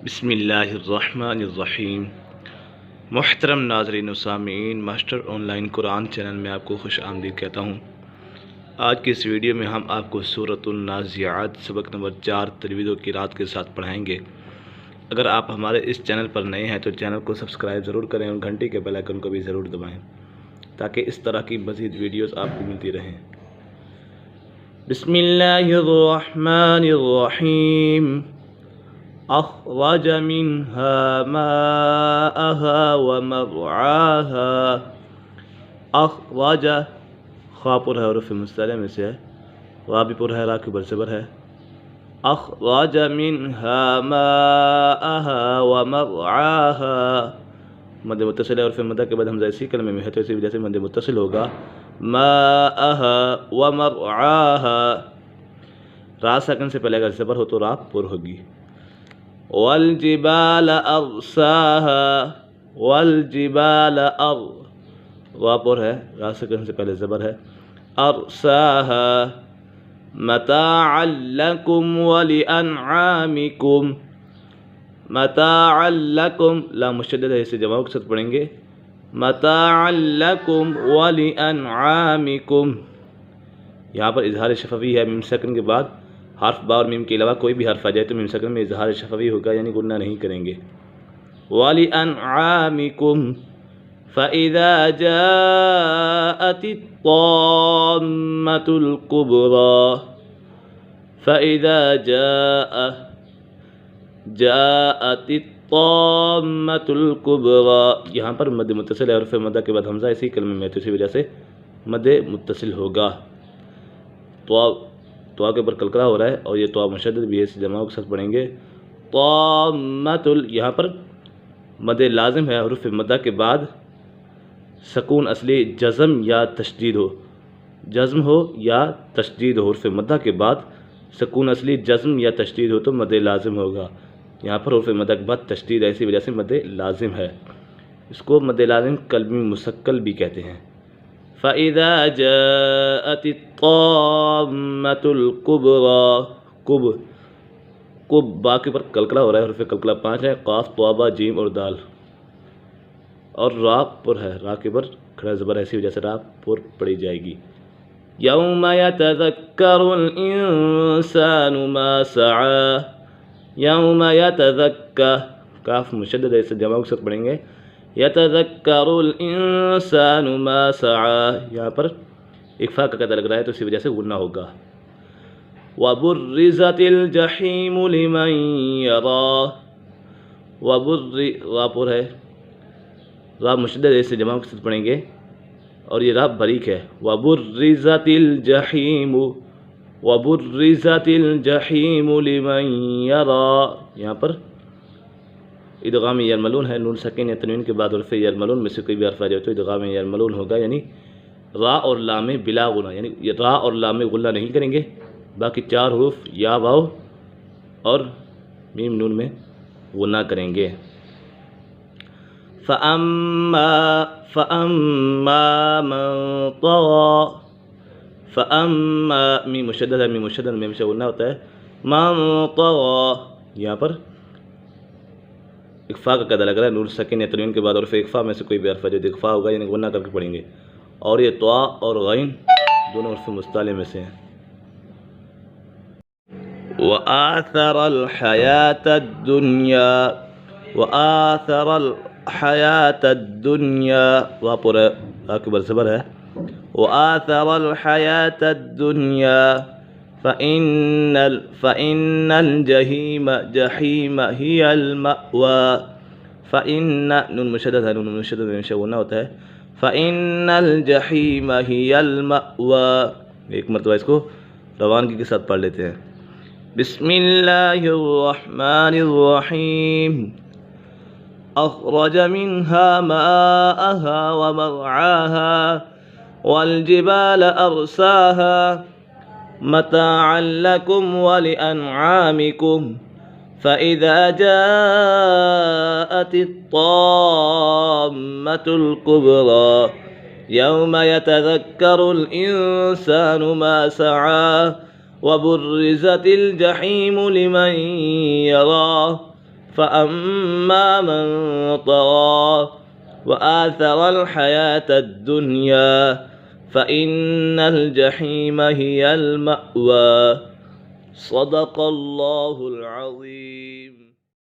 بسم اللہ الرحمن الرحیم۔ محترم ناظرین و سامعین، master on line Quran channel میں آپ کو خوش آمدید کہتا ہوں۔ آج کی اس ویڈیو میں ہم آپ کو سورۃ النازعات سبق نمبر 4 تجوید و قرات کے ساتھ پڑھائیں گے۔ اگر آپ ہمارے اس چینل پر نئے ہیں تو چینل کو سبسکرائب ضرور کریں اور گھنٹی کے بیل آئیکن کو بھی ضرور دبائیں تاکہ اس طرح کی مزید ویڈیوز آپ کو ملتی رہیں۔ بسم اللہ الرحمن الرحیم۔ أخرج منها ماءها ومرعاها۔ أخرج خا پر ہے حروف مستعلیہ میں سے ہے، را بھی پر ہے، را کے برصبر ہے۔ أخرج منها ماءها ومرعاها، مد متصل ہے، حروف مدہ کے بعد حمزہ اسی کلمے میں ہے تو اسی وجہ سے مد متصل ہوگا۔ ماءها ومرعاها، را ساکن سے پہلے اگر زبر ہو تو را پر ہوگی۔ والجبال أرساها، والجبال را پر ہے، را ساکن سے پہلے زبر ہے، أرساها متاعا لكم ولأنعامكم، متاعا لكم لا مشدد ہے، اسے جماعوں کے ساتھ پڑھیں گے، متاعا لكم ولأنعامكم۔ یہاں پر اظہار شفوی ہے، میم ساکن کے بعد حرف با اور میم کے علاوہ کوئی بھی حرف آ جائے تو میم ساکن میں اظہار شفوی ہوگا، یعنی غنہ نہیں کریں گے۔ وَلِأَنْعَامِكُمْ فَإِذَا جَاءَتِ الطَّامَّةُ الْكُبْرَى، فَإِذَا جَاءَتِ الطَّامَّةُ الْكُبْرَى، یہاں پر مد متصل ہے، حرف مدہ کے بعد حمزہ اسی کلمے میں ہے تو اسی وجہ سے مد متصل ہوگا۔ تو کے اوپر کلکلا ہو رہا ہے اور یہ تو مشدد بھی ہے، اس جماعوں کے ساتھ پڑھیں گے۔ طامۃ، یہاں پر مد لازم ہے، حروف مدہ کے بعد سکون اصلی جزم یا تشدید ہو، جزم ہو یا تشدید ہو، حروف مدہ کے بعد سکون اصلی جزم یا تشدید ہو تو مد لازم ہوگا۔ یہاں پر حروف مدہ کے بعد تشدید ہے، اسی وجہ سے مد لازم ہے، اس کو مد لازم قلبی مسکل بھی کہتے ہیں۔ فَإِذَا جَاءَتِ الطَّامَّةُ الْكُبْرَى، کب با کے پر کلکلا ہو رہا ہے، حروف کلکلا 5 ہے، قاف طا جیم اور دال، اور را پر ہے، را کے پر کھڑا زبر ہے، اسی وجہ سے را پر پڑھی جائے گی۔ یوم یتذکر الانسان ما سعی، یوم یتذکر، کاف مشدد ہے، اسے جماعوں کے ساتھ پڑھیں گے، یتذکر الانسان ما سعی، یہاں پر اکفا کا قاعدہ لگ رہا ہے تو اسی وجہ سے غنہ ہوگا۔ وبرزت الجحیم لمن یری، را پر ہے، را مشدد ہے، اسے جماعوں کے ساتھ پڑھیں گے اور یہ را بریک ہے۔ وبرزت الجحیم، وبرزت الجحیم لمن یری، یہاں پر ادغام یرملون ہے، نون ساکن یا تنوین کے بعد حرف یرملون میں سے کوئی بھی حرف آ جائے تو ادغام یرملون ہوگا، یعنی را اور لام میں بلا غنہ، یعنی را اور لام میں غنہ نہیں کریں گے، باقی 4 حروف یا واو اور میم نون میں غنہ کریں گے۔ فَأَمَّا مَن طَغَى، فَأَمَّا میم مشدد ہے، میم مشدد میں سے غنہ ہوتا ہے، مَن طَغَى، یہاں پر اکفا کا قاعدہ لگ رہا ہے، نون ساکن یا تنوین کے بعد حرف اکفا میں سے کوئی بھی حرف جو اکفا ہوگا یعنی غنہ کر کے پڑھیں گے، اور یہ طا اور غین دونوں حروف مستعلیہ میں سے ہیں۔ وَآثَرَ الْحَيَاةَ الدُّنْيَا، وَآثَرَ الْحَيَاةَ الدُّنْيَا، را پر ہے، را کے بر زبر ہے، وَآثَرَ الْحَيَاةَ الدُّنْيَا فَإِنَّ الْجَحِيمَ جَحِيمَ هِيَ الْمَأْوَى، فَإِنَّ نون مشدد ہے، نون مشدد میں غنہ ہوتا ہے، فَإِنَّ الْجَحِيمَ هِيَ الْمَأْوَى، ایک مرتبہ اس کو روانگی کے ساتھ پڑھ لیتے ہیں۔ بسم اللہ الرحمن الرحیم۔ أخرج منها ماءها ومرعاها والجبال أرساها متاعا لكم ولأنعامكم فإذا جاءت الطامة الكبرى يوم يتذكر الإنسان ما سعى وبرزت الجحيم لمن يراه فأما من طغى وآثر الحياة الدنيا فإن الجحيم هي المأوى. صدق الله العظيم.